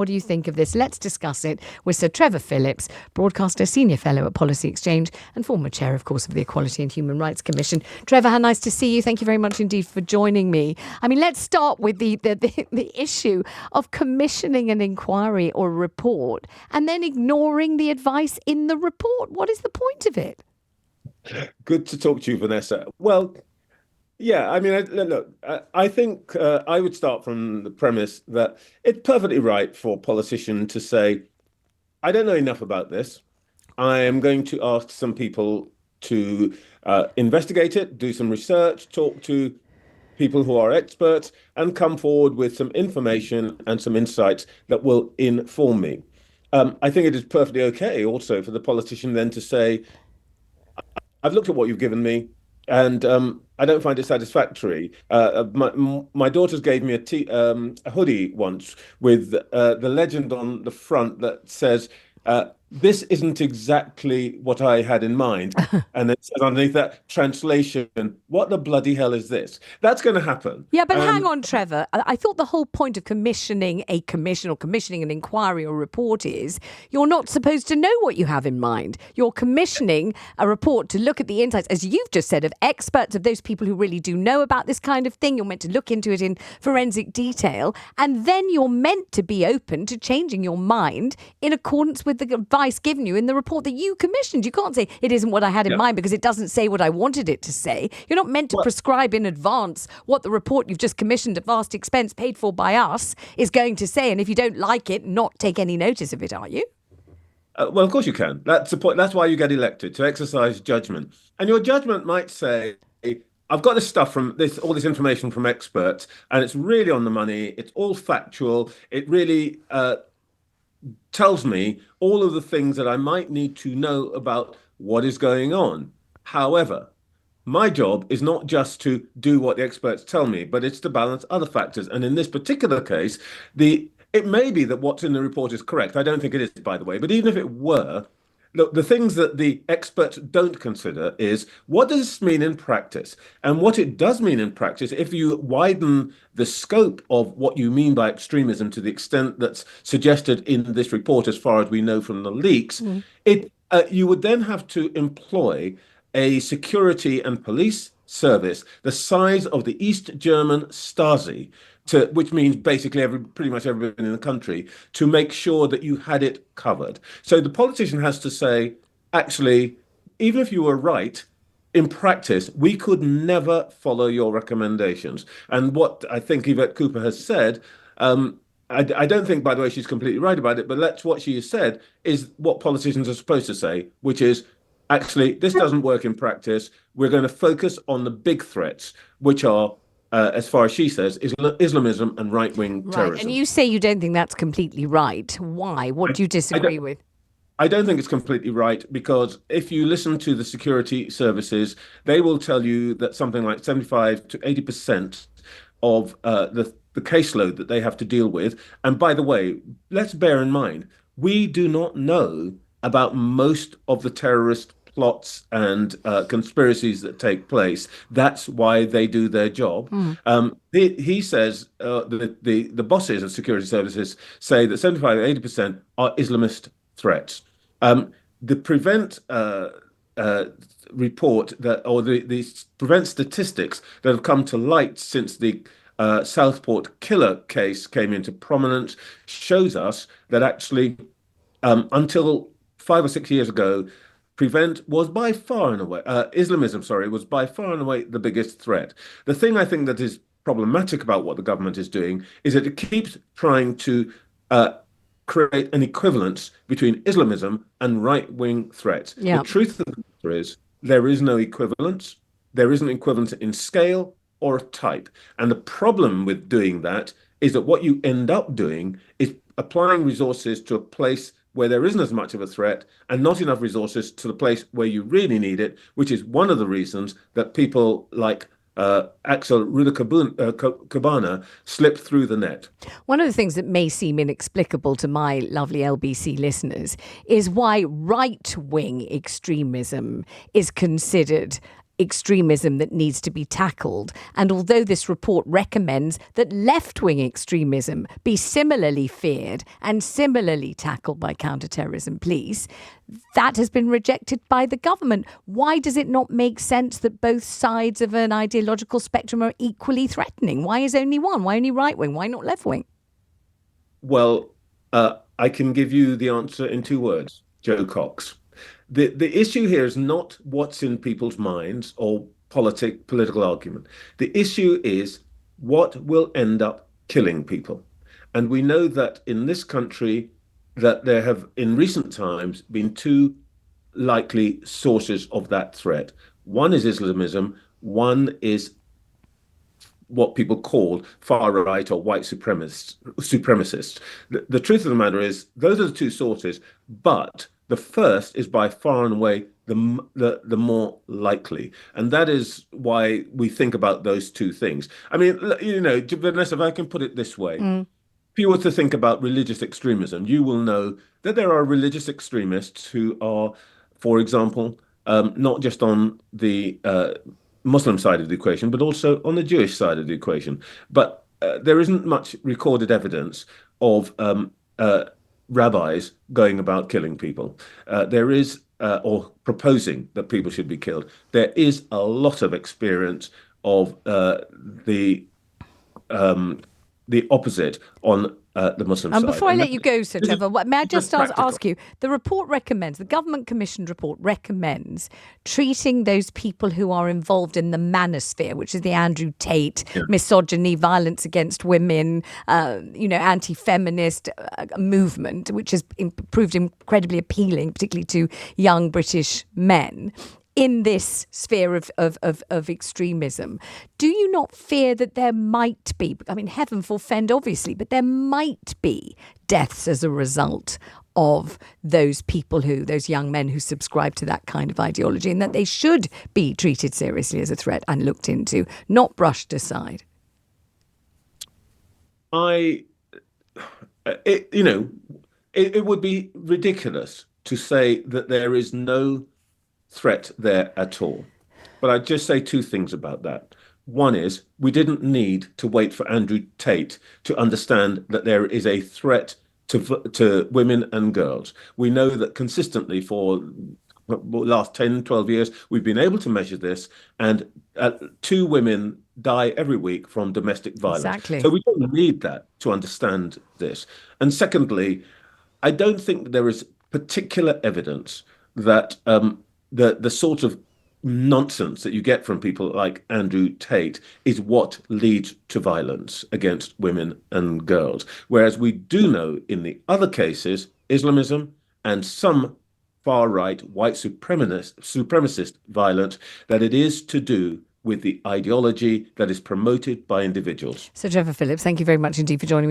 What do you think of this? Let's discuss it with Sir Trevor Phillips, broadcaster, senior fellow at Policy Exchange and former chair, of course, of the Equality and Human Rights Commission. Trevor, how nice to see you. Thank you very much indeed for joining me. I mean, let's start with the issue of commissioning an inquiry or a report and then ignoring the advice in the report. What is the point of it? Good to talk to you, Vanessa. Well, yeah, I mean, look, I think I would start from the premise that it's perfectly right for a politician to say, I don't know enough about this. I am going to ask some people to investigate it, do some research, talk to people who are experts, and come forward with some information and some insights that will inform me. I think it is perfectly okay also for the politician then to say, I've looked at what you've given me, and I don't find it satisfactory. My daughters gave me a hoodie once with the legend on the front that says, this isn't exactly what I had in mind. And it says underneath that, translation, what the bloody hell is this? That's going to happen. Yeah, but hang on, Trevor. I thought the whole point of commissioning a commission or commissioning an inquiry or report is you're not supposed to know what you have in mind. You're commissioning a report to look at the insights, as you've just said, of experts, of those people who really do know about this kind of thing. You're meant to look into it in forensic detail. And then you're meant to be open to changing your mind in accordance with the advice given you in the report that you commissioned. You can't say it isn't what I had in mind because it doesn't say what I wanted it to say. You're not meant to prescribe in advance what the report you've just commissioned at vast expense, paid for by us, is going to say. And if you don't like it, not take any notice of it, are you? Well, of course you can. That's the point. That's why you get elected, to exercise judgment. And your judgment might say, I've got this stuff from all this information from experts, and it's really on the money. It's all factual. It really tells me all of the things that I might need to know about what is going on. However, my job is not just to do what the experts tell me, but it's to balance other factors. And in this particular case, it may be that what's in the report is correct. I don't think it is, by the way, but even if it were, look, the things that the experts don't consider is, what does this mean in practice? And what it does mean in practice, if you widen the scope of what you mean by extremism to the extent that's suggested in this report, as far as we know from the leaks, you would then have to employ a security and police service the size of the East German Stasi, which means basically pretty much everybody in the country, to make sure that you had it covered. So the politician has to say, actually, even if you were right, in practice, we could never follow your recommendations. And what I think Yvette Cooper has said, I don't think, by the way, she's completely right about it, but what she has said is what politicians are supposed to say, which is, actually, this doesn't work in practice. We're going to focus on the big threats, which are, as far as she says, Islamism and right-wing terrorism. Right, and you say you don't think that's completely right. Why? What do you disagree with? I don't think it's completely right, because if you listen to the security services, they will tell you that something like 75 to 80% of the caseload that they have to deal with. And by the way, let's bear in mind, we do not know about most of the terrorist plots and conspiracies that take place. That's why they do their job. He says the bosses of security services say that 75 to 80% are Islamist threats. The Prevent report the Prevent statistics that have come to light since the Southport killer case came into prominence shows us that actually until 5 or 6 years ago, Prevent was by far and away, Islamism, was by far and away the biggest threat. The thing I think that is problematic about what the government is doing is that it keeps trying to create an equivalence between Islamism and right-wing threats. Yeah. The truth of the matter is there is no equivalence. There isn't equivalence in scale or type. And the problem with doing that is that what you end up doing is applying resources to a place where there isn't as much of a threat, and not enough resources to the place where you really need it, which is one of the reasons that people like Axel Rudakabana slip through the net. One of the things that may seem inexplicable to my lovely LBC listeners is why right-wing extremism is considered extremism that needs to be tackled. And although this report recommends that left-wing extremism be similarly feared and similarly tackled by counterterrorism police, that has been rejected by the government. Why does it not make sense that both sides of an ideological spectrum are equally threatening? Why is only one? Why only right-wing? Why not left-wing? Well, I can give you the answer in 2 words, Joe Cox. The issue here is not what's in people's minds or political argument. The issue is what will end up killing people. And we know that in this country that there have in recent times been two likely sources of that threat. One is Islamism, one is what people call far right or white supremacists. The truth of the matter is those are the two sources, but the first is by far and away the more likely, and that is why we think about those two things. I mean, Vanessa, if I can put it this way, if you were to think about religious extremism, you will know that there are religious extremists who are, for example, not just on the Muslim side of the equation, but also on the Jewish side of the equation. But there isn't much recorded evidence of rabbis going about killing people. There is, or proposing that people should be killed. There is a lot of experience of the opposite on the Muslim side. Before I let you go, Sir Trevor, may I just ask you, the report recommends, the government commissioned report recommends treating those people who are involved in the manosphere, which is the Andrew Tate, misogyny, violence against women, anti-feminist movement, which has proved incredibly appealing, particularly to young British men, in this sphere of extremism. Do you not fear that there might be, I mean, heaven forfend, obviously, but there might be deaths as a result of those young men who subscribe to that kind of ideology, and that they should be treated seriously as a threat and looked into, not brushed aside? It would be ridiculous to say that there is no threat there at all. But I'd just say two things about that. One is we didn't need to wait for Andrew Tate to understand that there is a threat to women and girls. We know that consistently for the last 10, 12 years, we've been able to measure this, and 2 women die every week from domestic violence. Exactly. So we don't need that to understand this. And secondly, I don't think there is particular evidence that the sort of nonsense that you get from people like Andrew Tate is what leads to violence against women and girls. Whereas we do know in the other cases, Islamism and some far-right white supremacist violence, that it is to do with the ideology that is promoted by individuals. Sir Trevor Phillips, thank you very much indeed for joining me.